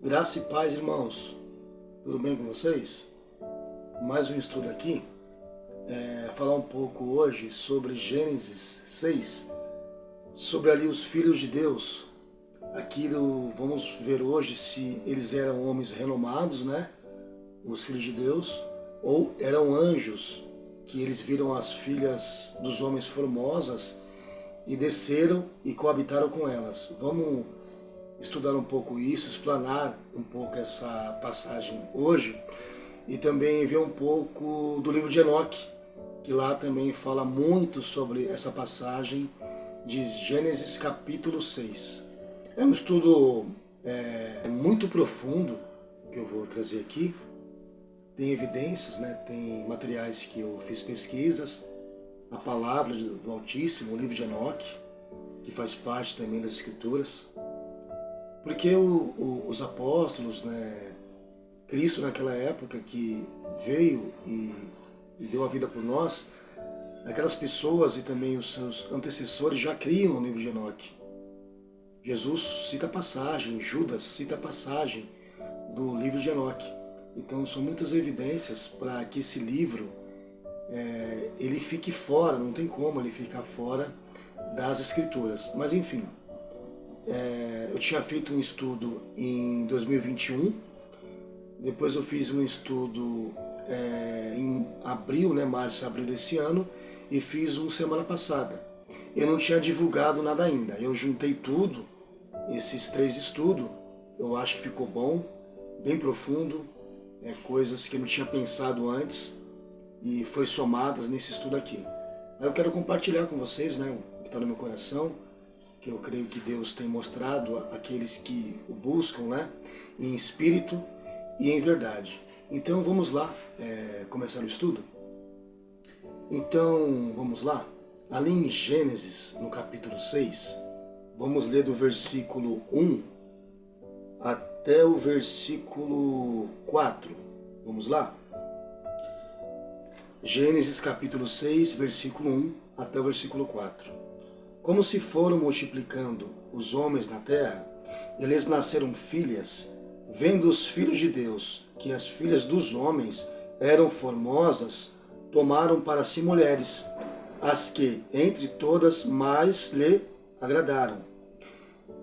Graça e paz, irmãos. Tudo bem com vocês? Mais um estudo aqui. Falar um pouco hoje sobre Gênesis 6, sobre ali os filhos de Deus. Vamos ver hoje se eles eram homens renomados, né? Os filhos de Deus, ou eram anjos, que eles viram as filhas dos homens formosas e desceram e coabitaram com elas. Vamos estudar um pouco isso, explanar um pouco essa passagem hoje e também ver um pouco do livro de Enoque, que lá também fala muito sobre essa passagem de Gênesis capítulo 6. É um estudo muito profundo que eu vou trazer aqui. Tem evidências, né? Tem materiais que eu fiz pesquisas, a palavra do Altíssimo, o livro de Enoque, que faz parte também das Escrituras. Porque os apóstolos, né, Cristo naquela época que veio e deu a vida por nós, aquelas pessoas e também os seus antecessores já criam no livro de Enoque. Jesus cita a passagem, Judas cita a passagem do livro de Enoque. Então são muitas evidências para que esse livro ele fique fora, não tem como ele ficar fora das Escrituras. Mas enfim, eu tinha feito um estudo em 2021, depois eu fiz um estudo em abril, né, março, abril desse ano, e fiz um semana passada. Eu não tinha divulgado nada ainda, eu juntei tudo, esses 3 estudos, eu acho que ficou bom, bem profundo, coisas que eu não tinha pensado antes, e foi somadas nesse estudo aqui. Aí eu quero compartilhar com vocês, né, o que está no meu coração, que eu creio que Deus tem mostrado àqueles que o buscam, né, em espírito e em verdade. Então vamos lá começar o estudo? Então vamos lá. Ali em Gênesis, no capítulo 6, vamos ler do versículo 1 até o versículo 4. Vamos lá? Gênesis capítulo 6, versículo 1 até o versículo 4. Como se foram multiplicando os homens na terra, eles nasceram filhas, vendo os filhos de Deus que as filhas dos homens eram formosas, tomaram para si mulheres, as que entre todas mais lhe agradaram.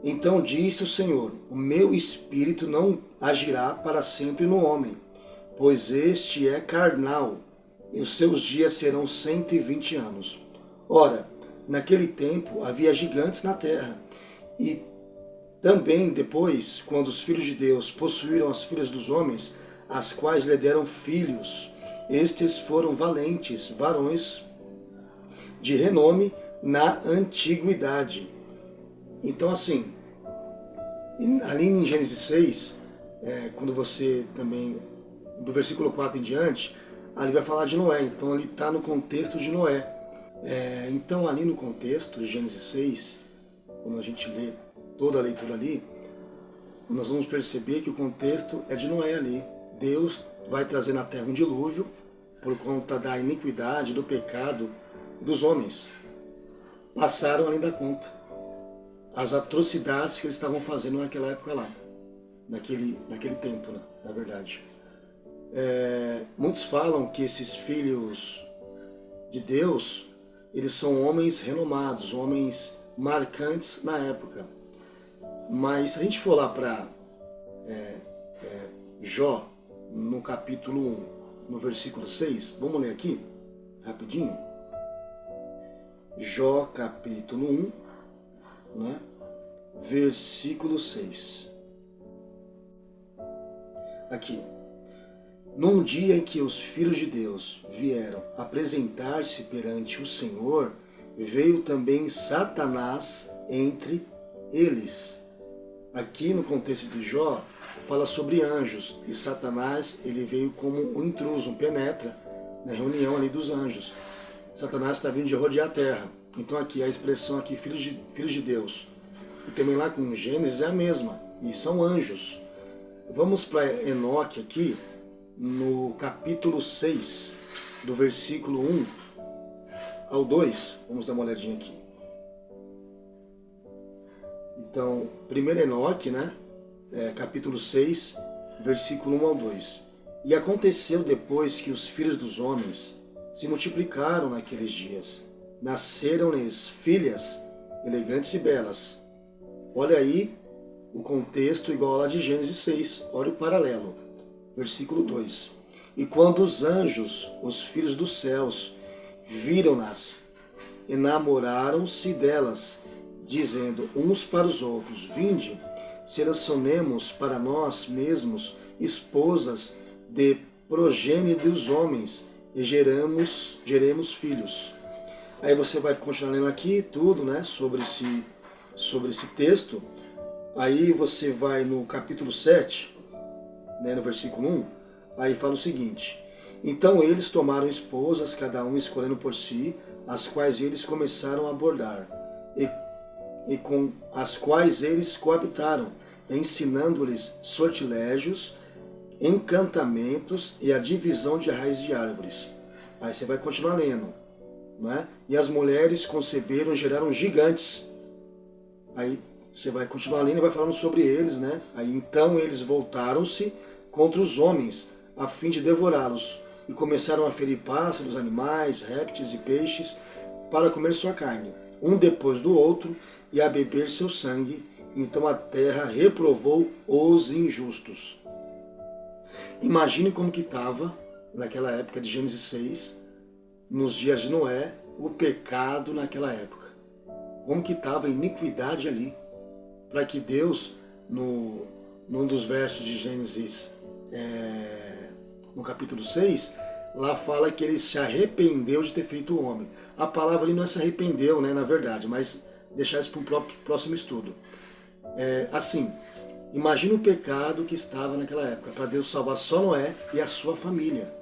Então disse o Senhor: o meu espírito não agirá para sempre no homem, pois este é carnal, e os seus dias serão 120 anos. Ora, naquele tempo havia gigantes na terra, e também depois, quando os filhos de Deus possuíram as filhas dos homens, as quais lhe deram filhos, estes foram valentes, varões de renome na antiguidade. Então assim, ali em Gênesis 6, quando você também, do versículo 4 em diante, ali vai falar de Noé, então ali está no contexto de Noé. Então ali no contexto de Gênesis 6, quando a gente lê toda a leitura ali, nós vamos perceber que o contexto é de Noé ali. Deus vai trazer na terra um dilúvio por conta da iniquidade, do pecado dos homens. Passaram além da conta. As atrocidades que eles estavam fazendo naquela época lá, naquele tempo, né, na verdade. Muitos falam que esses filhos de Deus, eles são homens renomados, homens marcantes na época. Mas se a gente for lá para Jó, no capítulo 1, no versículo 6, vamos ler aqui, rapidinho. Jó, capítulo 1, né, versículo 6. Aqui. Num dia em que os filhos de Deus vieram apresentar-se perante o Senhor, veio também Satanás entre eles. Aqui no contexto de Jó, fala sobre anjos, e Satanás ele veio como um intruso, um penetra na reunião ali dos anjos. Satanás está vindo de rodear a terra. Então aqui a expressão aqui, filhos de Deus, e também lá com Gênesis é a mesma, e são anjos. Vamos para Enoque aqui, no capítulo 6, do versículo 1 ao 2, vamos dar uma olhadinha aqui. Então, primeiro Enoque, né? capítulo 6, versículo 1 ao 2. E aconteceu depois que os filhos dos homens se multiplicaram naqueles dias. Nasceram-lhes filhas elegantes e belas. Olha aí o contexto igual lá de Gênesis 6. Olha o paralelo. Versículo 2. E quando os anjos, os filhos dos céus, viram-nas, enamoraram-se delas, dizendo uns para os outros: Vinde, selecionemos para nós mesmos esposas de progênie dos homens e geremos filhos. Aí você vai continuar lendo aqui tudo, né, sobre esse texto. Aí você vai no capítulo 7, né, no versículo 1, aí fala o seguinte: Então eles tomaram esposas, cada um escolhendo por si, as quais eles começaram a abordar, e com as quais eles coabitaram, ensinando-lhes sortilégios, encantamentos e a divisão de raiz de árvores. Aí você vai continuar lendo, não é? E as mulheres conceberam e geraram gigantes. Aí você vai continuar lendo e vai falando sobre eles, né? Aí então eles voltaram-se contra os homens a fim de devorá-los e começaram a ferir pássaros, animais, répteis e peixes para comer sua carne, um depois do outro, e a beber seu sangue. Então a terra reprovou os injustos. Imagine como que estava, naquela época de Gênesis 6, nos dias de Noé, o pecado naquela época. Como que estava a iniquidade ali. Para que Deus, num dos versos de Gênesis, no capítulo 6, lá fala que ele se arrependeu de ter feito o homem. A palavra ali não é se arrependeu, né, na verdade, mas deixar isso para um próximo estudo. Assim, imagina o pecado que estava naquela época, para Deus salvar só Noé e a sua família.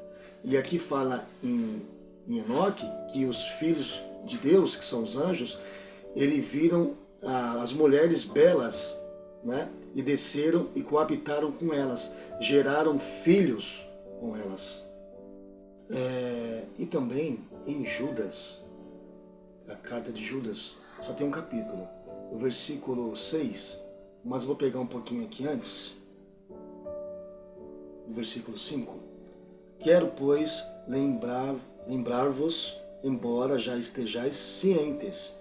E aqui fala em Enoque que os filhos de Deus, que são os anjos, eles viram as mulheres belas, né, e desceram e coabitaram com elas, geraram filhos com elas. E também em Judas, a carta de Judas, só tem um capítulo, o versículo 6, mas vou pegar um pouquinho aqui antes, no versículo 5. Quero, pois, lembrar-vos, embora já estejais cientes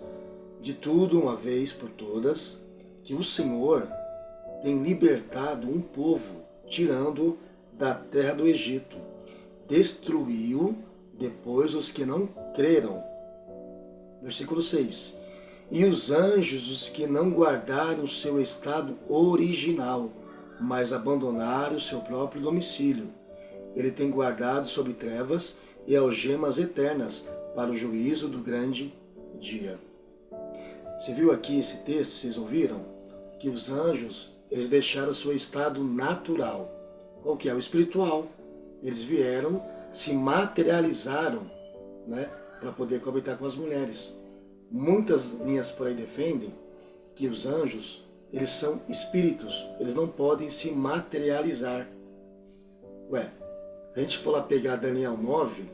de tudo uma vez por todas, que o Senhor tem libertado um povo, tirando-o da terra do Egito. Destruiu depois os que não creram. Versículo 6. E os anjos, os que não guardaram o seu estado original, mas abandonaram o seu próprio domicílio. Ele tem guardado sob trevas e algemas eternas para o juízo do grande dia. Você viu aqui esse texto, vocês ouviram? Que os anjos, eles deixaram seu estado natural. Qual que é? O espiritual. Eles vieram, se materializaram, né, para poder coabitar com as mulheres. Muitas linhas por aí defendem que os anjos, eles são espíritos, eles não podem se materializar. Se a gente for lá pegar Daniel 9,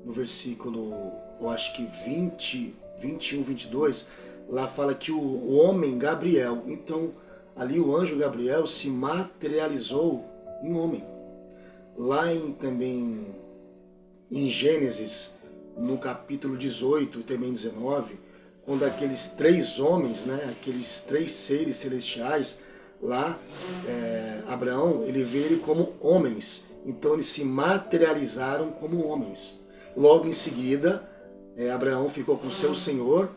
no versículo, eu acho que 20, 21, 22, lá fala que o homem Gabriel, então ali o anjo Gabriel se materializou em homem. Lá também em Gênesis, no capítulo 18 e também 19, quando aqueles três homens, né, aqueles três seres celestiais, lá Abraão, ele vê ele como homens, então eles se materializaram como homens. Logo em seguida, Abraão ficou com seu Senhor.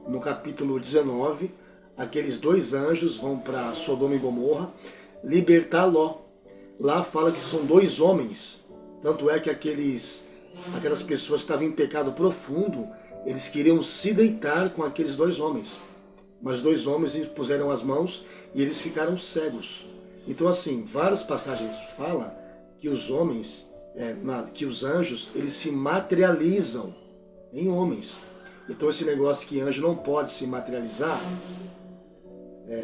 No capítulo 19, aqueles dois anjos vão para Sodoma e Gomorra libertar Ló. Lá fala que são dois homens, tanto é que aquelas pessoas que estavam em pecado profundo, eles queriam se deitar com aqueles dois homens. Mas dois homens puseram as mãos e eles ficaram cegos. Então assim, várias passagens falam que os homens, que os anjos, eles se materializam em homens. Então esse negócio que anjo não pode se materializar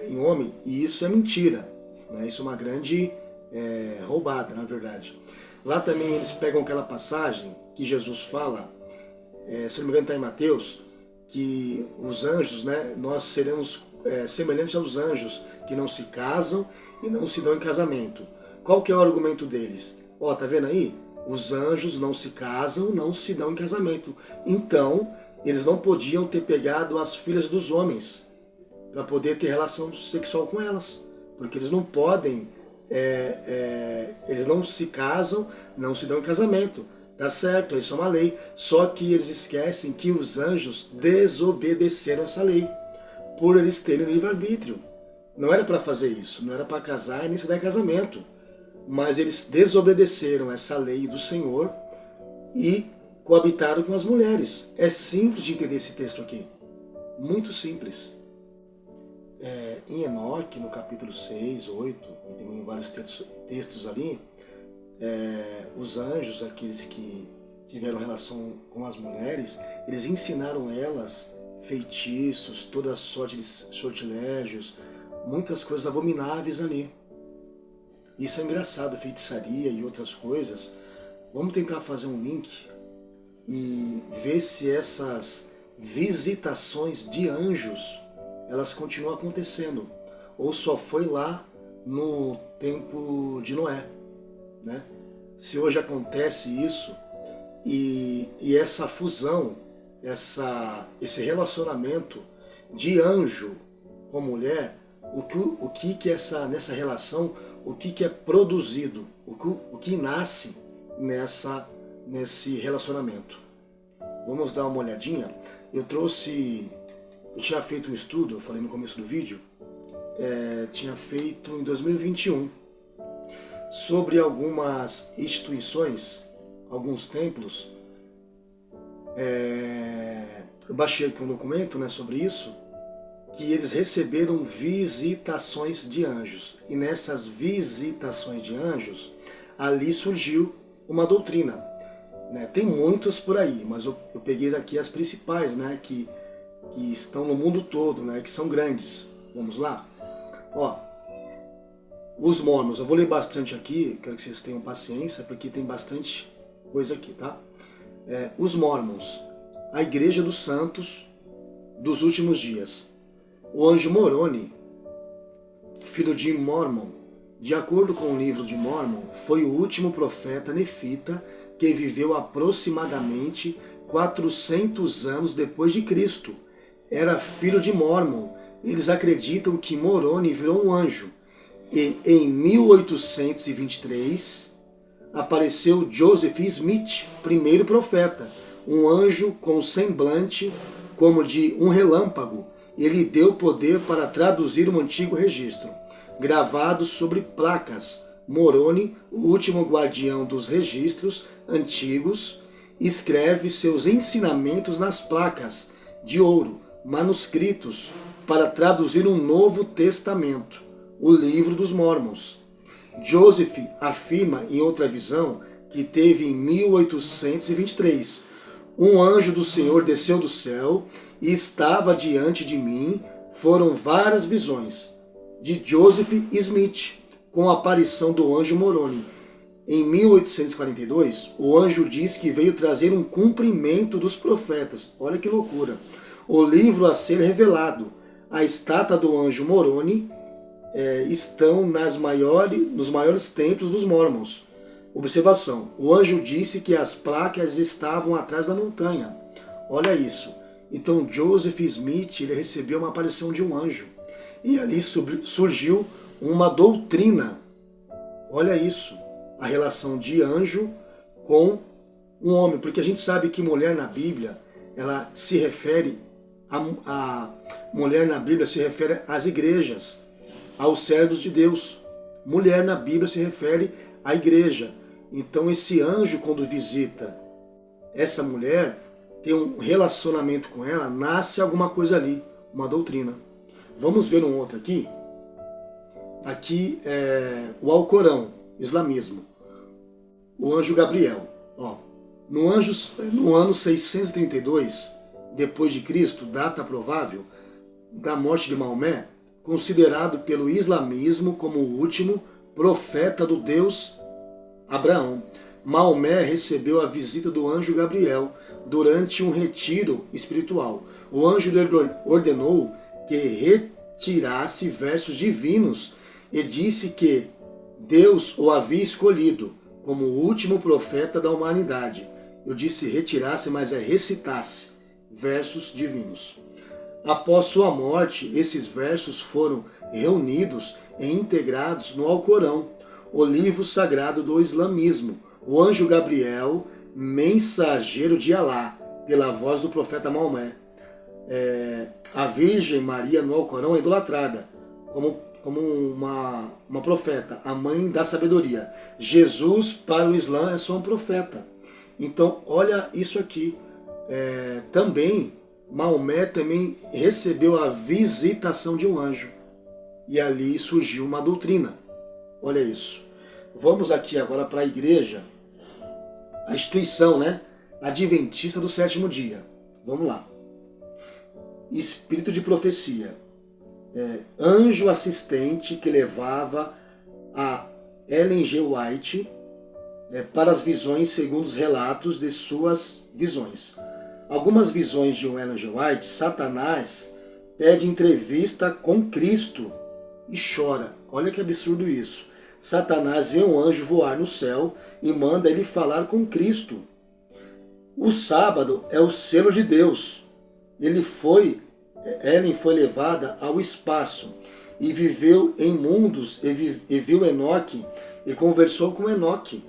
em homem, e isso é mentira, né? Isso é uma grande roubada, na verdade. Lá também eles pegam aquela passagem que Jesus fala, se não me engano está em Mateus, que os anjos, né, nós seremos semelhantes aos anjos, que não se casam e não se dão em casamento. Qual que é o argumento deles? Ó, tá vendo aí? Os anjos não se casam, não se dão em casamento. Então, eles não podiam ter pegado as filhas dos homens para poder ter relação sexual com elas. Porque eles não podem, eles não se casam, não se dão em casamento. Tá certo, isso é uma lei. Só que eles esquecem que os anjos desobedeceram essa lei, por eles terem livre-arbítrio. Não era para fazer isso, não era para casar e nem se dar em casamento. Mas eles desobedeceram essa lei do Senhor e coabitaram com as mulheres. É simples de entender esse texto aqui. Muito simples. Em Enoque, no capítulo 6, 8, e tem vários textos ali, os anjos, aqueles que tiveram relação com as mulheres, eles ensinaram elas feitiços, toda sorte de sortilégios, muitas coisas abomináveis ali. Isso é engraçado, feitiçaria e outras coisas. Vamos tentar fazer um link e ver se essas visitações de anjos, elas continuam acontecendo, ou só foi lá no tempo de Noé, né? Se hoje acontece isso e essa fusão, esse relacionamento de anjo com mulher, o que nessa relação, o que é produzido, o que nasce nesse relacionamento. Vamos dar uma olhadinha. Eu tinha feito um estudo, eu falei no começo do vídeo, tinha feito em 2021, sobre algumas instituições, alguns templos. Eu baixei aqui um documento, né, sobre isso, que eles receberam visitações de anjos. E nessas visitações de anjos, ali surgiu uma doutrina, né? Tem muitas por aí, mas eu peguei aqui as principais, né, que estão no mundo todo, né, que são grandes. Vamos lá? Ó, os mormons, eu vou ler bastante aqui, quero que vocês tenham paciência, porque tem bastante coisa aqui, tá? Os mormons, a Igreja dos Santos dos Últimos Dias. O anjo Moroni, filho de Mormon, de acordo com o livro de Mormon, foi o último profeta nefita que viveu aproximadamente 400 anos depois de Cristo. Era filho de Mormon. Eles acreditam que Moroni virou um anjo. E em 1823 apareceu Joseph Smith, primeiro profeta, um anjo com semblante como de um relâmpago. Ele deu poder para traduzir um antigo registro, gravado sobre placas. Moroni, o último guardião dos registros antigos, escreve seus ensinamentos nas placas de ouro, manuscritos, para traduzir um Novo Testamento, o Livro dos Mormons. Joseph afirma em outra visão que teve em 1823. Um anjo do Senhor desceu do céu e estava diante de mim. Foram várias visões de Joseph Smith com a aparição do anjo Moroni. Em 1842, o anjo diz que veio trazer um cumprimento dos profetas. Olha que loucura. O livro a ser revelado, a estátua do anjo Moroni, estão nos maiores templos dos Mormons. Observação, o anjo disse que as placas estavam atrás da montanha. Olha isso. Então Joseph Smith, ele recebeu uma aparição de um anjo. E ali surgiu uma doutrina. Olha isso, a relação de anjo com um homem. Porque a gente sabe que mulher na Bíblia, ela se refere, a mulher na Bíblia se refere às igrejas, aos servos de Deus. Mulher na Bíblia se refere à igreja. Então esse anjo, quando visita essa mulher, tem um relacionamento com ela, nasce alguma coisa ali, uma doutrina. Vamos ver um outro aqui. Aqui é o Alcorão, islamismo. O anjo Gabriel. Ó, no ano 632 depois de Cristo, data provável da morte de Maomé, considerado pelo islamismo como o último profeta do Deus Abraão. Maomé recebeu a visita do anjo Gabriel durante um retiro espiritual. O anjo lhe ordenou que retirasse versos divinos e disse que Deus o havia escolhido como o último profeta da humanidade. Eu disse retirasse, mas é recitasse versos divinos. Após sua morte, esses versos foram reunidos e integrados no Alcorão, o livro sagrado do islamismo. O anjo Gabriel, mensageiro de Alá, pela voz do profeta Maomé. A Virgem Maria no Alcorão é idolatrada como uma profeta, a mãe da sabedoria. Jesus, para o Islã, é só um profeta. Então, olha isso aqui. Maomé também recebeu a visitação de um anjo. E ali surgiu uma doutrina. Olha isso. Vamos aqui agora para a igreja, a instituição, né? Adventista do sétimo dia. Vamos lá. Espírito de profecia. Anjo assistente que levava a Ellen G. White para as visões segundo os relatos de suas visões. Algumas visões de Ellen G. White, Satanás pede entrevista com Cristo e chora. Olha que absurdo isso. Satanás vê um anjo voar no céu e manda ele falar com Cristo. O sábado é o selo de Deus. Ellen foi levada ao espaço e viveu em mundos e viu Enoque e conversou com Enoque.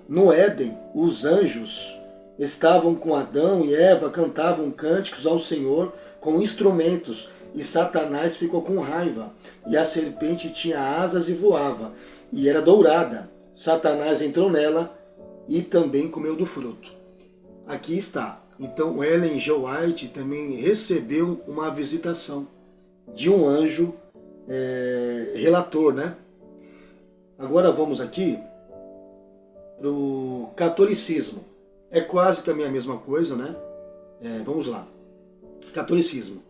No Éden, os anjos estavam com Adão e Eva, cantavam cânticos ao Senhor com instrumentos, e Satanás ficou com raiva. E a serpente tinha asas e voava, e era dourada. Satanás entrou nela e também comeu do fruto. Aqui está. Então Ellen G. White também recebeu uma visitação de um anjo relator, né? Agora vamos aqui para o catolicismo. É quase também a mesma coisa, né? Vamos lá. Catolicismo.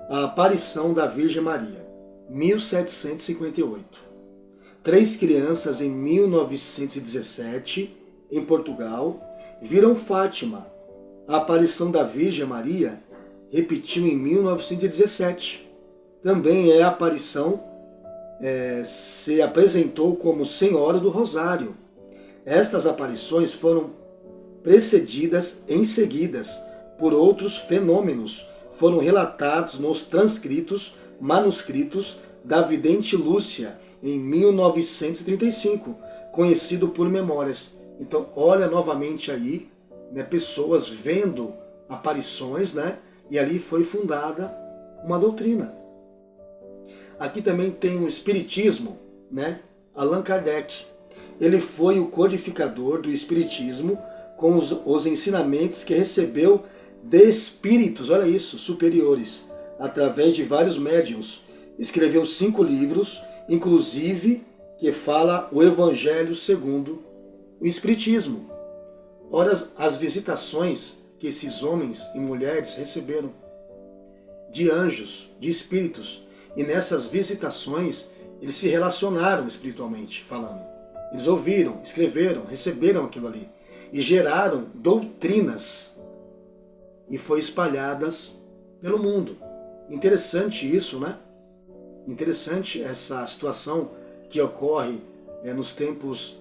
A aparição da Virgem Maria, 1758. 3 crianças em 1917, em Portugal, viram Fátima. A aparição da Virgem Maria repetiu em 1917. Também a aparição se apresentou como Senhora do Rosário. Estas aparições foram precedidas em seguidas por outros fenômenos. Foram relatados nos manuscritos da vidente Lúcia, em 1935, conhecido por Memórias. Então, olha novamente aí, né, pessoas vendo aparições, né, e ali foi fundada uma doutrina. Aqui também tem o Espiritismo, né, Allan Kardec. Ele foi o codificador do Espiritismo com os ensinamentos que recebeu de espíritos, olha isso, superiores, através de vários médiuns. Escreveu 5 livros, inclusive que fala o Evangelho segundo o Espiritismo. Olha as visitações que esses homens e mulheres receberam de anjos, de espíritos. E nessas visitações eles se relacionaram espiritualmente falando. Eles ouviram, escreveram, receberam aquilo ali e geraram doutrinas e foi espalhadas pelo mundo. Interessante isso, né? Interessante essa situação que ocorre nos tempos,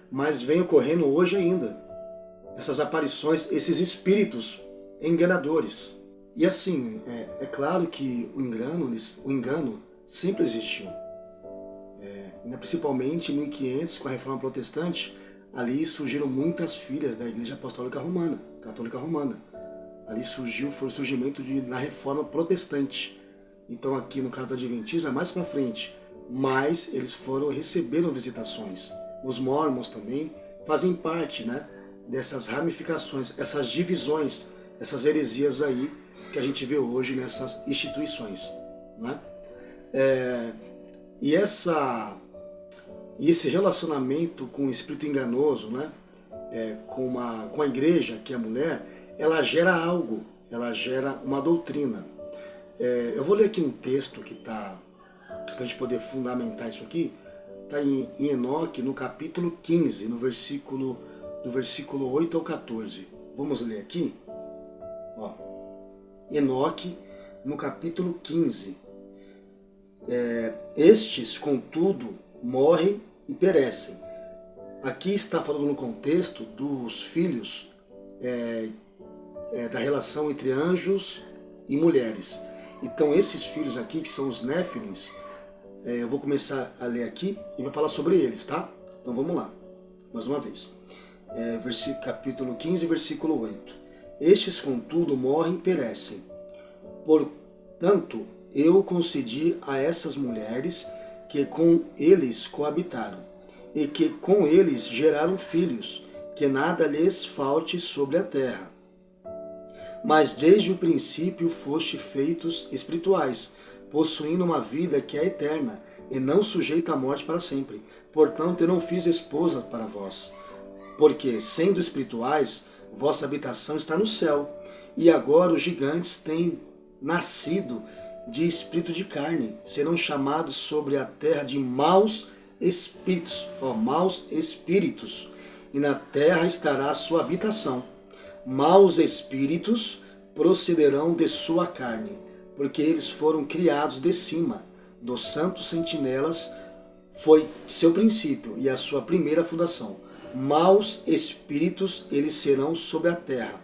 mas vem ocorrendo hoje ainda. Essas aparições, esses espíritos enganadores. E assim, é claro que o engano sempre existiu. Principalmente em 1500, com a Reforma Protestante, ali surgiram muitas filhas da Igreja Apostólica Romana, Católica Romana. Ali foi o surgimento na Reforma Protestante. Então aqui no caso do Adventismo é mais para frente, mas eles receberam visitações. Os Mormons também fazem parte, né, dessas ramificações, essas divisões, essas heresias aí que a gente vê hoje nessas instituições, né? E esse relacionamento com o espírito enganoso, né, com a igreja, que é a mulher, ela gera algo, ela gera uma doutrina. Eu vou ler aqui um texto que está, para a gente poder fundamentar isso aqui, está em Enoque, no capítulo 15, no versículo do versículo 8 ao 14. Vamos ler aqui? Ó, Enoque, no capítulo 15. Estes, contudo, morrem e perecem. Aqui está falando no contexto dos filhos da relação entre anjos e mulheres. Então esses filhos aqui, que são os Néfilins, eu vou começar a ler aqui e vou falar sobre eles, tá? Então vamos lá, mais uma vez. Capítulo 15, versículo 8. Estes, contudo, morrem e perecem. Portanto, eu concedi a essas mulheres que com eles coabitaram, e que com eles geraram filhos, que nada lhes falte sobre a terra. Mas desde o princípio foste feitos espirituais, possuindo uma vida que é eterna, e não sujeita à morte para sempre. Portanto, eu não fiz esposa para vós, porque, sendo espirituais, vossa habitação está no céu. E agora os gigantes têm nascido de espírito de carne, serão chamados sobre a terra de maus espíritos, maus espíritos, e na terra estará a sua habitação. Maus espíritos procederão de sua carne, porque eles foram criados de cima, dos santos sentinelas foi seu princípio e a sua primeira fundação. Maus espíritos eles serão sobre a terra,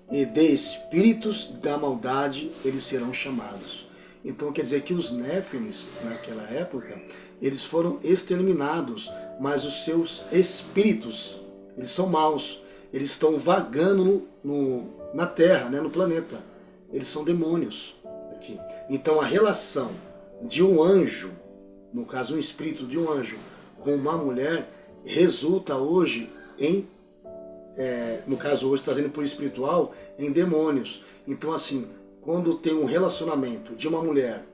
e de espíritos da maldade eles serão chamados. Então quer dizer que os Néfilins, naquela época, eles foram exterminados, mas os seus espíritos, eles são maus, eles estão vagando na Terra, no planeta. Eles são demônios aqui. Então a relação de um anjo, no caso um espírito de um anjo, com uma mulher, resulta hoje em, no caso hoje trazendo por espiritual, em demônios. Então assim, quando tem um relacionamento de uma mulher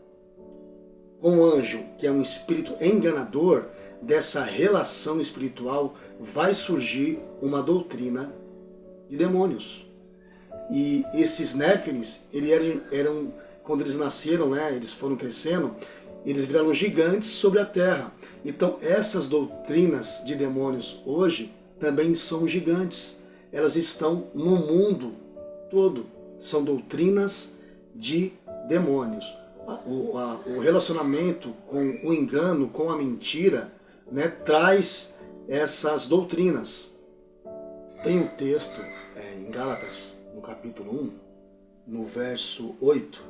com um anjo, que é um espírito enganador, dessa relação espiritual vai surgir uma doutrina de demônios. E esses Néfilins, eram quando eles nasceram, eles foram crescendo, eles viraram gigantes sobre a terra. Então essas doutrinas de demônios hoje também são gigantes. Elas estão no mundo todo. São doutrinas de demônios. O relacionamento com o engano, com a mentira, traz essas doutrinas. Tem um texto em Gálatas, no capítulo 1, no verso 8,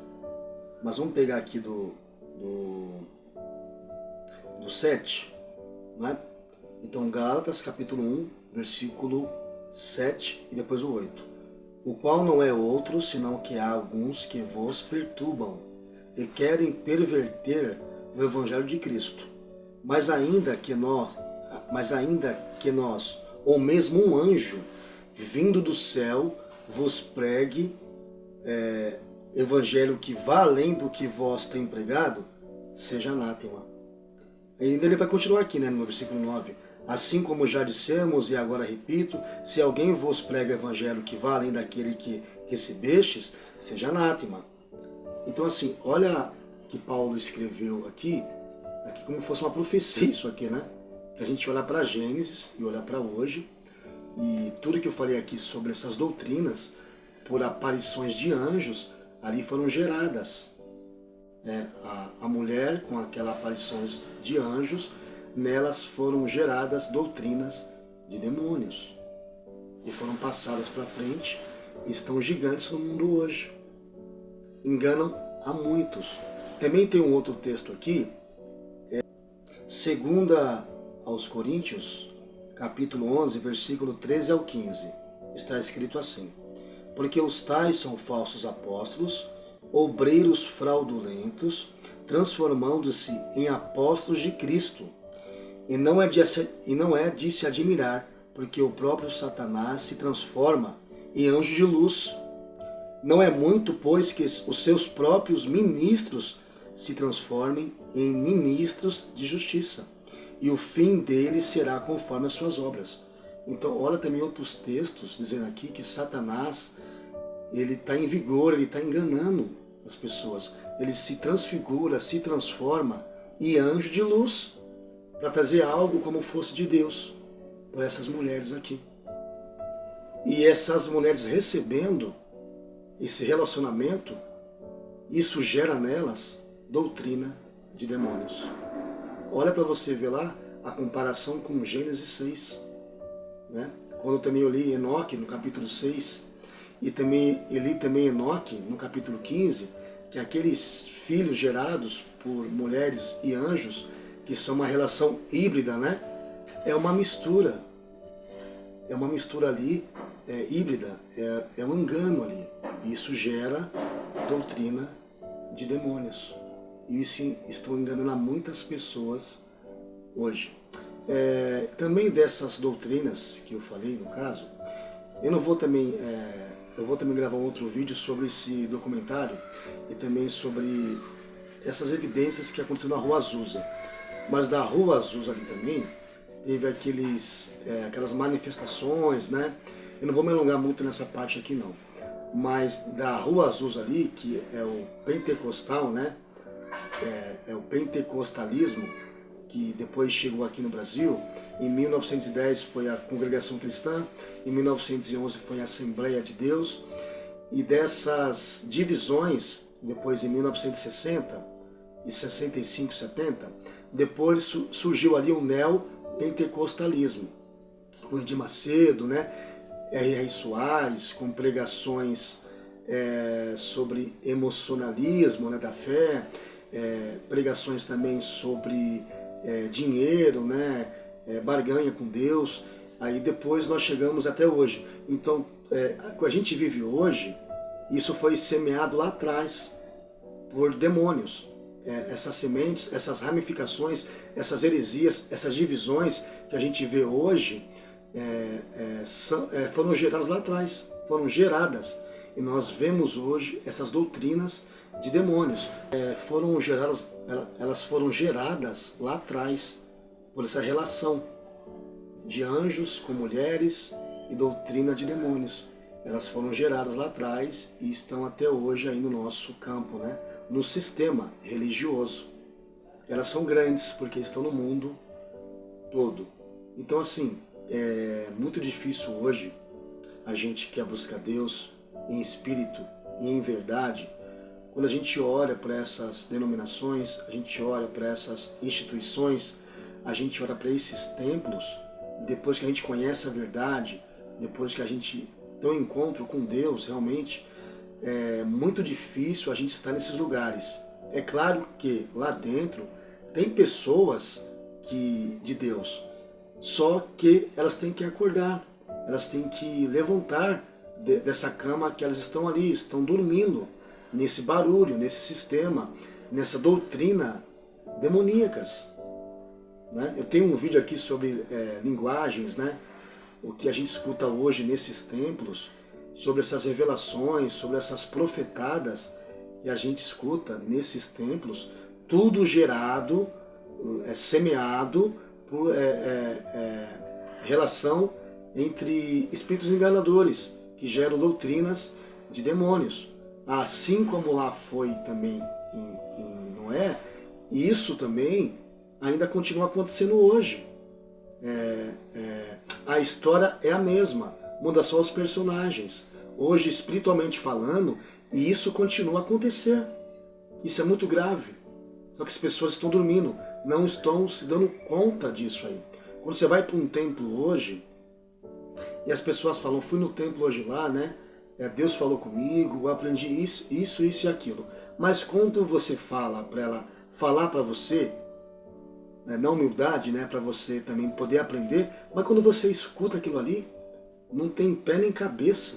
mas vamos pegar aqui do 7, Então Gálatas capítulo 1, versículo 7 e depois o 8. O qual não é outro, senão que há alguns que vos perturbam e querem perverter o evangelho de Cristo. Mas ainda que nós, ou mesmo um anjo, vindo do céu, vos pregue evangelho que vá além do que vós tem pregado, seja anátema. E ainda ele vai continuar aqui, no versículo 9. Assim como já dissemos, e agora repito, se alguém vos prega evangelho que vá além daquele que recebestes, seja anátema. Então assim, olha que Paulo escreveu aqui como fosse uma profecia isso aqui, Que a gente olhar para Gênesis e olhar para hoje, e tudo que eu falei aqui sobre essas doutrinas, por aparições de anjos, ali foram geradas. A mulher, com aquelas aparições de anjos, nelas foram geradas doutrinas de demônios. E foram passadas para frente, e estão gigantes no mundo hoje. Enganam a muitos. Também tem um outro texto aqui, segunda aos Coríntios, capítulo 11, versículo 13 ao 15. Está escrito assim: porque os tais são falsos apóstolos, obreiros fraudulentos, transformando-se em apóstolos de Cristo. E não é de se admirar, porque o próprio Satanás se transforma em anjo de luz. Não é muito, pois, que os seus próprios ministros se transformem em ministros de justiça, e o fim deles será conforme as suas obras. Então, olha também outros textos dizendo aqui que Satanás, ele está em vigor, ele está enganando as pessoas. Ele se transfigura, se transforma em anjo de luz, para trazer algo como fosse de Deus para essas mulheres aqui. E essas mulheres recebendo esse relacionamento, isso gera nelas doutrina de demônios. Olha para você ver lá a comparação com Gênesis 6. Né? Quando também eu li Enoque no capítulo 6, e também li também Enoque no capítulo 15, que aqueles filhos gerados por mulheres e anjos, que são uma relação híbrida, né? É uma mistura ali, híbrida, é um engano ali. Isso gera doutrina de demônios. E isso estão enganando a muitas pessoas hoje. Também dessas doutrinas que eu falei, no caso, eu vou também gravar um outro vídeo sobre esse documentário e também sobre essas evidências que aconteceram na Rua Azusa. Mas da Rua Azusa ali também teve aquelas manifestações, né? Eu não vou me alongar muito nessa parte aqui não. Mas da Rua Azusa ali, que é o pentecostal, né? É o pentecostalismo, que depois chegou aqui no Brasil. Em 1910 foi a Congregação Cristã, em 1911 foi a Assembleia de Deus, e dessas divisões, depois em 1960 e 65, 70, depois surgiu ali o neopentecostalismo, o Edir Macedo, né? R.R. Soares, com pregações sobre emocionalismo, né, da fé, pregações também sobre dinheiro, né, barganha com Deus. Aí depois nós chegamos até hoje. Então, o que a gente vive hoje, isso foi semeado lá atrás por demônios. Essas sementes, essas ramificações, essas heresias, essas divisões que a gente vê hoje foram geradas lá atrás, foram geradas. E nós vemos hoje essas doutrinas de demônios. Elas foram geradas lá atrás por essa relação de anjos com mulheres e doutrina de demônios. Elas foram geradas lá atrás e estão até hoje aí no nosso campo, né? No sistema religioso. Elas são grandes porque estão no mundo todo. Então, assim, é muito difícil hoje a gente quer buscar Deus em espírito e em verdade. Quando a gente olha para essas denominações, a gente olha para essas instituições, a gente olha para esses templos, depois que a gente conhece a verdade, depois que a gente tem um encontro com Deus realmente, é muito difícil a gente estar nesses lugares. É claro que lá dentro tem pessoas de Deus, só que elas têm que acordar, elas têm que levantar dessa cama que elas estão ali, estão dormindo nesse barulho, nesse sistema, nessa doutrina demoníacas. Né? Eu tenho um vídeo aqui sobre linguagens, né? O que a gente escuta hoje nesses templos, sobre essas revelações, sobre essas profetadas que a gente escuta nesses templos, tudo gerado, semeado por relação entre espíritos enganadores que geram doutrinas de demônios. Assim como lá foi também em Noé, isso também ainda continua acontecendo hoje. A história é a mesma, muda só os personagens. Hoje, espiritualmente falando, e isso continua a acontecer. Isso é muito grave. Só que as pessoas estão dormindo, não estão se dando conta disso aí. Quando você vai para um templo hoje, e as pessoas falam, fui no templo hoje lá, né? Deus falou comigo, eu aprendi isso e aquilo. Mas quando você fala para ela falar para você, na humildade, né, para você também poder aprender, mas quando você escuta aquilo ali, não tem pé nem cabeça.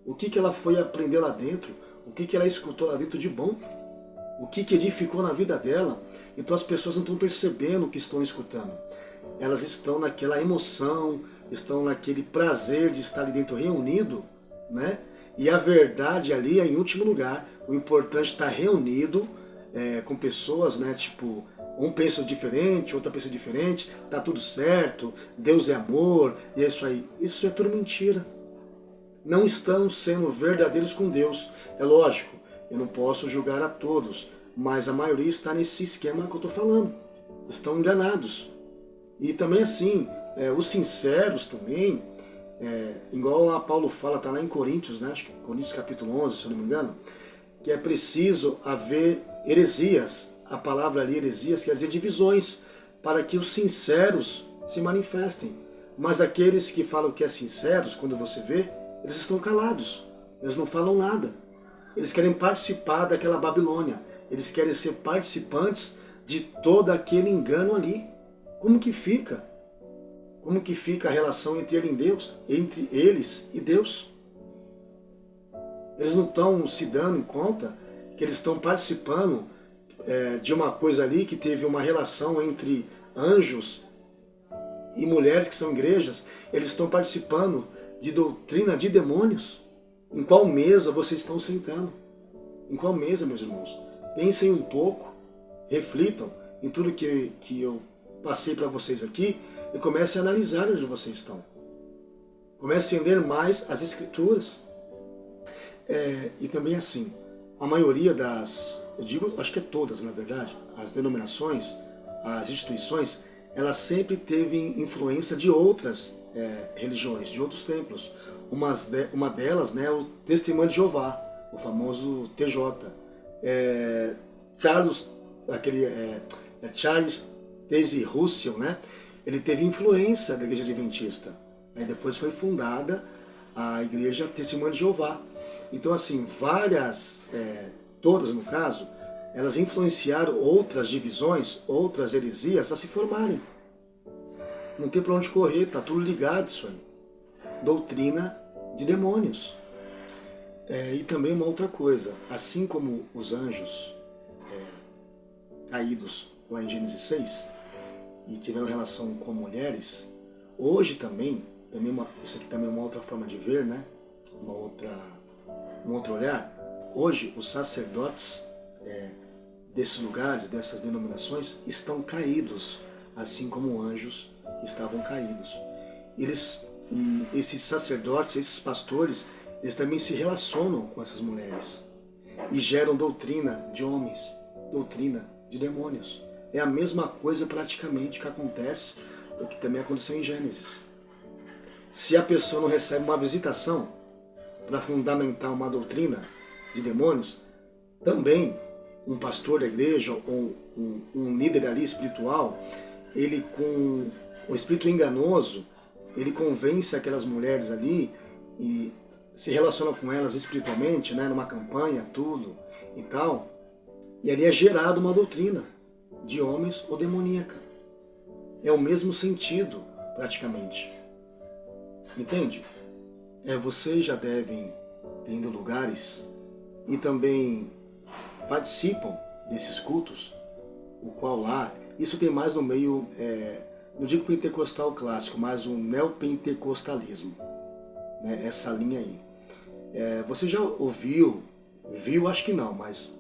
O que ela foi aprender lá dentro, o que ela escutou lá dentro de bom, o que edificou na vida dela. Então as pessoas não estão percebendo o que estão escutando. Elas estão naquela emoção, estão naquele prazer de estar ali dentro reunido, né? E a verdade ali é em último lugar. O importante é estar reunido com pessoas, né? Tipo, um pensa diferente, outra pensa diferente, tá tudo certo, Deus é amor, e é isso aí. Isso é tudo mentira. Não estão sendo verdadeiros com Deus. É lógico, eu não posso julgar a todos, mas a maioria está nesse esquema que eu estou falando. Estão enganados. E também assim, os sinceros também, igual lá Paulo fala, está lá em Coríntios, né? Acho que Coríntios capítulo 11, se eu não me engano, que é preciso haver heresias. A palavra ali, heresias, quer dizer divisões, para que os sinceros se manifestem. Mas aqueles que falam que é sinceros, quando você vê, eles estão calados, eles não falam nada. Eles querem participar daquela Babilônia, eles querem ser participantes de todo aquele engano ali. Como que fica? Como que fica a relação entre eles e Deus? Eles não estão se dando conta que eles estão participando de uma coisa ali que teve uma relação entre anjos e mulheres que são igrejas. Eles estão participando de doutrina de demônios. Em qual mesa vocês estão sentando? Em qual mesa, meus irmãos? Pensem um pouco, reflitam em tudo que eu passei para vocês aqui e comecem a analisar onde vocês estão. Comecem a ler mais as Escrituras. E também assim, a maioria eu digo, acho que é todas na verdade, as denominações, as instituições, elas sempre teve influência de outras religiões, de outros templos. Uma delas, né, o Testemunho de Jeová, o famoso TJ. Charles Taze Russell, né, ele teve influência da Igreja Adventista. Aí depois foi fundada a Igreja Testemunho de Jeová. Então, assim, todas no caso, elas influenciaram outras divisões, outras heresias a se formarem. Não tem para onde correr, tá tudo ligado isso aí. Doutrina de demônios. E também uma outra coisa, assim como os anjos caídos lá em Gênesis 6 e tiveram relação com mulheres, hoje também, isso aqui também é uma outra forma de ver, né? Um outro olhar. Hoje os sacerdotes desses lugares, dessas denominações, estão caídos, assim como anjos estavam caídos. E esses sacerdotes, esses pastores, eles também se relacionam com essas mulheres e geram doutrina de homens, doutrina de demônios. É a mesma coisa praticamente que acontece, o que também aconteceu em Gênesis. Se a pessoa não recebe uma visitação para fundamentar uma doutrina de demônios, também um pastor da igreja ou um líder ali espiritual, ele com o espírito enganoso, ele convence aquelas mulheres ali e se relaciona com elas espiritualmente, né, numa campanha, tudo e tal, e ali é gerada uma doutrina de homens ou demoníaca. É o mesmo sentido, praticamente. Entende? Vocês já devem ter ido lugares e também participam desses cultos, o qual lá, isso tem mais no meio, não digo pentecostal clássico, mas o neopentecostalismo, né, essa linha aí. Você já viu, acho que não, mas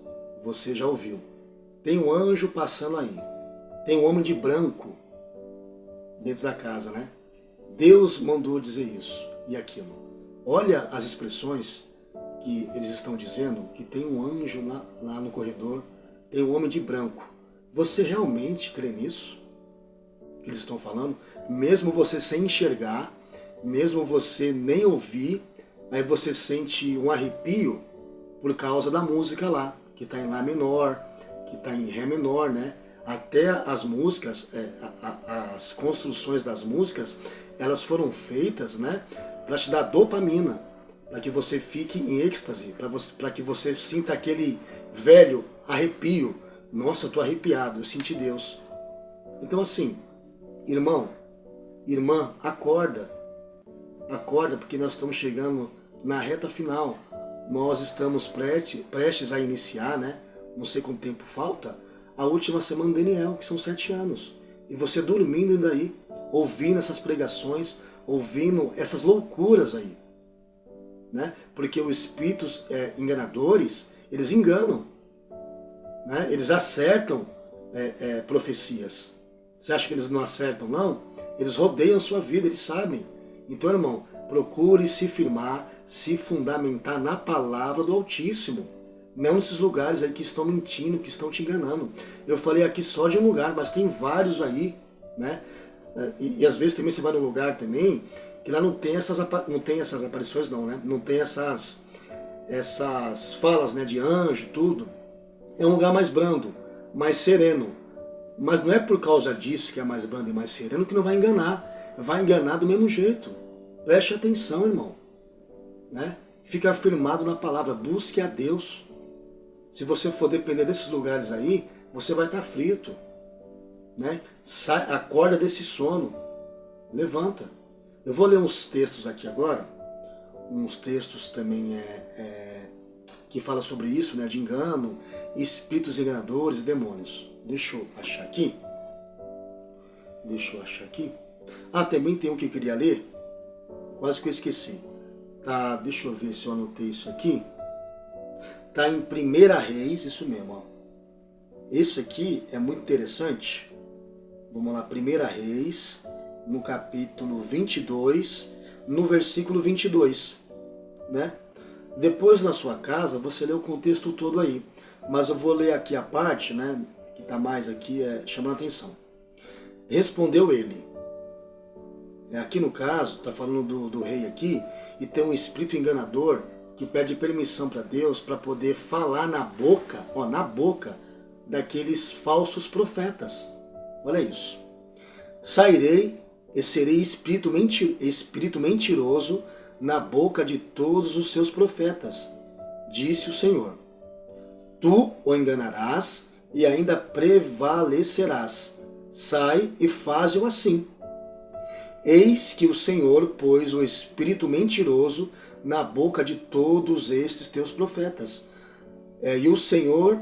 você já ouviu. Tem um anjo passando aí, tem um homem de branco dentro da casa, né? Deus mandou dizer isso e aquilo. Olha as expressões que eles estão dizendo, que tem um anjo lá no corredor, tem um homem de branco. Você realmente crê nisso? Que eles estão falando? Mesmo você sem enxergar, mesmo você nem ouvir, aí você sente um arrepio por causa da música lá, que está em Lá menor, que está em Ré menor, né? Até as músicas, as construções das músicas, elas foram feitas, né, para te dar dopamina, para que você fique em êxtase, para que você sinta aquele velho arrepio. Nossa, eu estou arrepiado, eu senti Deus. Então assim, irmão, irmã, acorda. Acorda, porque nós estamos chegando na reta final. Nós estamos prestes a iniciar, né? Não sei quanto tempo falta, a última semana de Daniel, que são 7 anos. E você dormindo ainda aí, ouvindo essas pregações, ouvindo essas loucuras aí. Né? Porque os espíritos enganadores, eles enganam. Né? Eles acertam profecias. Você acha que eles não acertam, não? Eles rodeiam a sua vida, eles sabem. Então, irmão, procure se firmar, se fundamentar na palavra do Altíssimo. Não nesses lugares aí que estão mentindo, que estão te enganando. Eu falei aqui só de um lugar, mas tem vários aí, né? E às vezes também você vai num lugar também que lá não tem essas aparições não, né? Não tem essas falas, né, de anjo, tudo. É um lugar mais brando, mais sereno. Mas não é por causa disso que é mais brando e mais sereno que não vai enganar. Vai enganar do mesmo jeito. Preste atenção, irmão. Né? Fica firmado na palavra, busque a Deus. Se você for depender desses lugares aí, você vai estar frito. Né? Acorda desse sono. Levanta. Eu vou ler uns textos aqui agora. Uns textos também que fala sobre isso, né? De engano, espíritos enganadores e demônios. Deixa eu achar aqui. Ah, também tem um que eu queria ler. Quase que eu esqueci. Tá, deixa eu ver se eu anotei isso aqui. Tá em 1 Reis, isso mesmo, ó. Esse aqui é muito interessante. Vamos lá, 1 Reis, no capítulo 22, no versículo 22, né? Depois na sua casa você lê o contexto todo aí, mas eu vou ler aqui a parte, né, que está mais aqui chamando a atenção. Respondeu ele. Aqui no caso, está falando do rei aqui, e tem um espírito enganador que pede permissão para Deus para poder falar na boca daqueles falsos profetas. Olha isso. Sairei e serei espírito mentiroso na boca de todos os seus profetas, disse o Senhor. Tu o enganarás e ainda prevalecerás. Sai e faze-o assim. Eis que o Senhor pôs o espírito mentiroso na boca de todos estes teus profetas. E o Senhor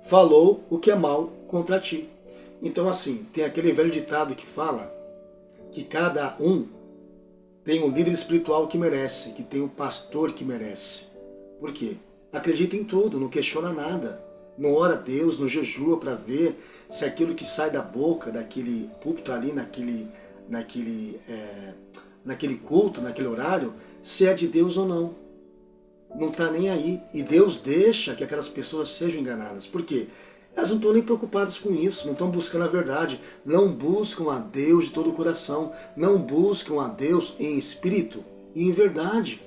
falou o que é mal contra ti. Então assim, tem aquele velho ditado que fala que cada um tem um líder espiritual que merece, que tem um pastor que merece. Por quê? Acredita em tudo, não questiona nada. Não ora a Deus, não jejua para ver se aquilo que sai da boca, daquele púlpito ali, naquele culto, naquele horário, se é de Deus ou não. Não está nem aí. E Deus deixa que aquelas pessoas sejam enganadas. Por quê? Elas não estão nem preocupadas com isso, não estão buscando a verdade, não buscam a Deus de todo o coração, não buscam a Deus em espírito e em verdade.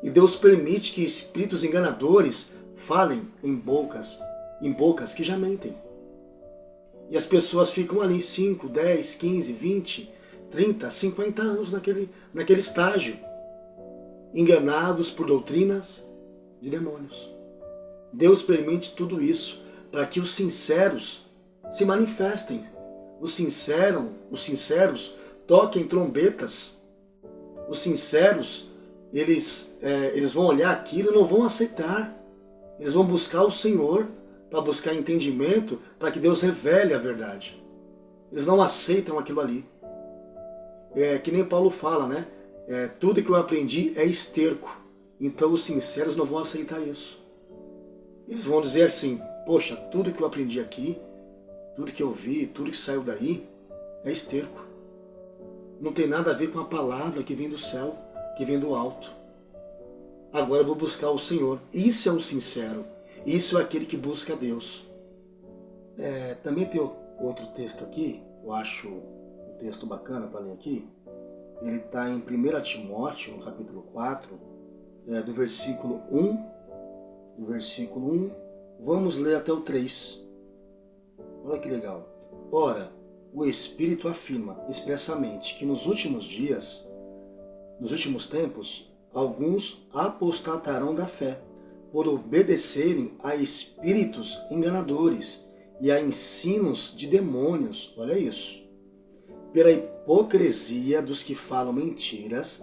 E Deus permite que espíritos enganadores falem em bocas que já mentem. E as pessoas ficam ali 5, 10, 15, 20, 30, 50 anos naquele estágio, enganados por doutrinas de demônios. Deus permite tudo isso para que os sinceros se manifestem. Os sinceros toquem trombetas. Os sinceros, eles vão olhar aquilo e não vão aceitar. Eles vão buscar o Senhor para buscar entendimento, para que Deus revele a verdade. Eles não aceitam aquilo ali. Que nem Paulo fala, né? Tudo que eu aprendi é esterco. Então os sinceros não vão aceitar isso. Eles vão dizer assim, poxa, tudo que eu aprendi aqui, tudo que eu vi, tudo que saiu daí, é esterco. Não tem nada a ver com a palavra que vem do céu, que vem do alto. Agora eu vou buscar o Senhor. Isso é um sincero. Isso é aquele que busca a Deus. Também tem outro texto aqui, eu acho um texto bacana para ler aqui. Ele está em 1 Timóteo, no capítulo 4, do versículo 1. Do versículo 1, vamos ler até o 3. Olha que legal. Ora, o Espírito afirma expressamente que nos últimos tempos, alguns apostatarão da fé, por obedecerem a espíritos enganadores e a ensinos de demônios. Olha isso. Pela hipocrisia dos que falam mentiras,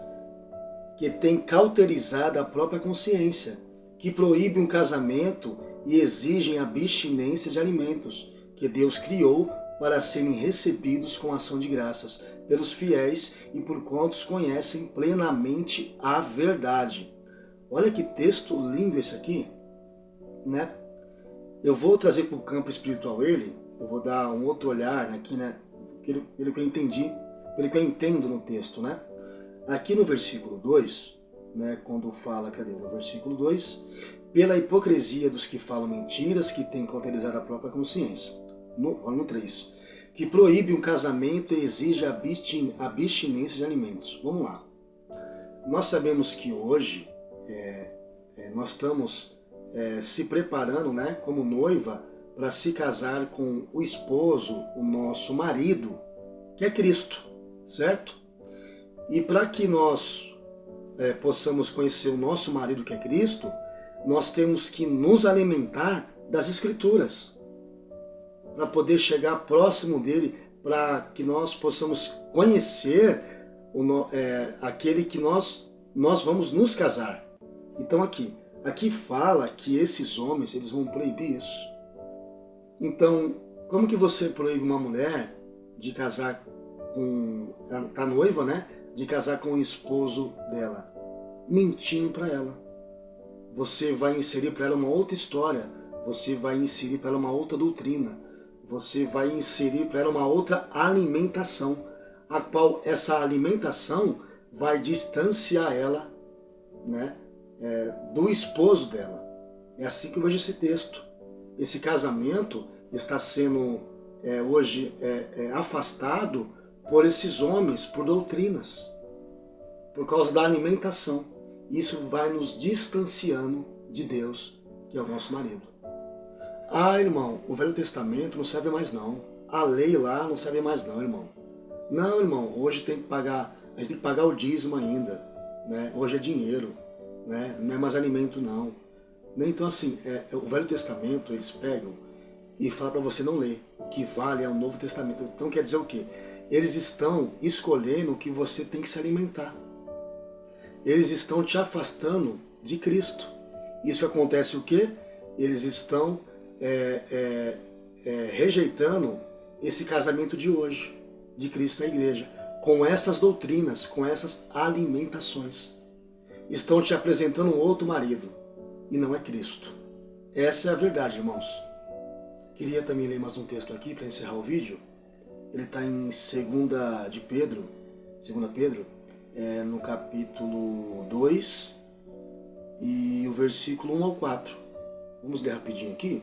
que têm cauterizado a própria consciência, que proíbem um casamento e exigem abstinência de alimentos que Deus criou para serem recebidos com ação de graças pelos fiéis e por quantos conhecem plenamente a verdade. Olha que texto lindo esse aqui, né? Eu vou trazer para o campo espiritual eu vou dar um outro olhar aqui, né? Pelo que eu entendi, pelo que eu entendo no texto, né? Aqui no versículo 2, né, quando fala, no versículo 2, pela hipocrisia dos que falam mentiras, que têm cauterizado a própria consciência. No 3, que proíbe um casamento e exige a abstinência de alimentos. Vamos lá. Nós sabemos que hoje nós estamos se preparando, né, como noiva para se casar com o esposo, o nosso marido, que é Cristo, certo? E para que nós possamos conhecer o nosso marido, que é Cristo, nós temos que nos alimentar das Escrituras, para poder chegar próximo dele, para que nós possamos conhecer aquele que nós vamos nos casar. Então aqui fala que esses homens, eles vão proibir isso. Então, como que você proíbe uma mulher de casar com a noiva, né? De casar com o esposo dela? Mentindo para ela. Você vai inserir para ela uma outra história, você vai inserir para ela uma outra doutrina, você vai inserir para ela uma outra alimentação, a qual essa alimentação vai distanciar ela, né, do esposo dela. É assim que eu vejo esse texto. Esse casamento está sendo hoje afastado por esses homens, por doutrinas, por causa da alimentação. Isso vai nos distanciando de Deus, que é o nosso marido. Ah, irmão, o Velho Testamento não serve mais não. A lei lá não serve mais não, irmão. Não, irmão, hoje a gente tem que pagar o dízimo ainda, né? Hoje é dinheiro, né? Não é mais alimento não. Então assim, o Velho Testamento eles pegam e falam para você não ler. O que vale é o Novo Testamento. Então quer dizer o quê? Eles estão escolhendo o que você tem que se alimentar. Eles estão te afastando de Cristo. Isso acontece o quê? Eles estão rejeitando esse casamento de hoje, de Cristo à igreja, com essas doutrinas, com essas alimentações. Estão te apresentando um outro marido, e não é Cristo. Essa é a verdade, irmãos. Queria também ler mais um texto aqui para encerrar o vídeo. Ele está em 2 Pedro, no capítulo 2 e o versículo 1 ao 4. Vamos ler rapidinho aqui.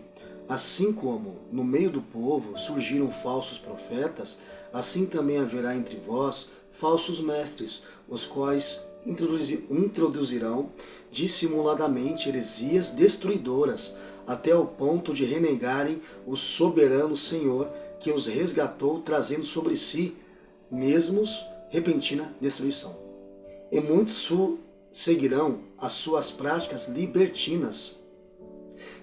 Assim como no meio do povo surgiram falsos profetas, assim também haverá entre vós falsos mestres, os quais introduzirão dissimuladamente heresias destruidoras, até o ponto de renegarem o soberano Senhor que os resgatou, trazendo sobre si mesmos repentina destruição. E muitos seguirão as suas práticas libertinas,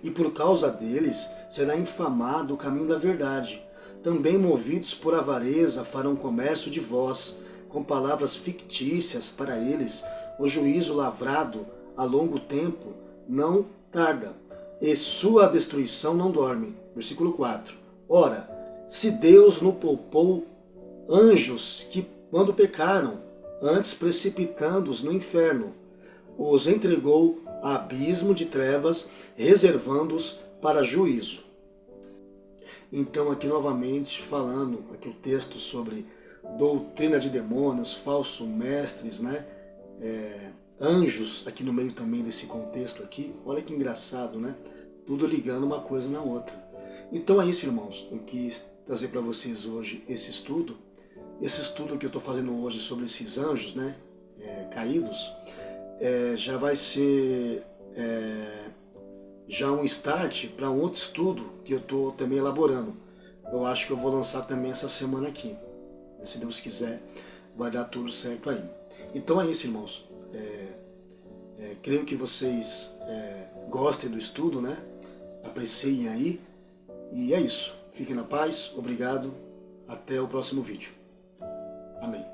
e por causa deles será infamado o caminho da verdade. Também movidos por avareza farão comércio de vós, com palavras fictícias para eles. O juízo lavrado a longo tempo não tarda, e sua destruição não dorme. Versículo 4. Ora, se Deus não poupou anjos que, quando pecaram, antes precipitando-os no inferno, os entregou a abismo de trevas, reservando-os para juízo. Então aqui novamente falando aqui o texto sobre doutrina de demônios, falsos mestres, né? Anjos aqui no meio também desse contexto aqui. Olha que engraçado, né? Tudo ligando uma coisa na outra. Então é isso, irmãos. Eu quis trazer para vocês hoje esse estudo. Esse estudo que eu estou fazendo hoje sobre esses anjos, né? Caídos, já vai ser já um start para um outro estudo que eu estou também elaborando. Eu acho que eu vou lançar também essa semana aqui. Se Deus quiser, vai dar tudo certo aí. Então é isso, irmãos. Creio que vocês gostem do estudo, né? Apreciem aí. E é isso. Fiquem na paz. Obrigado. Até o próximo vídeo. Amém.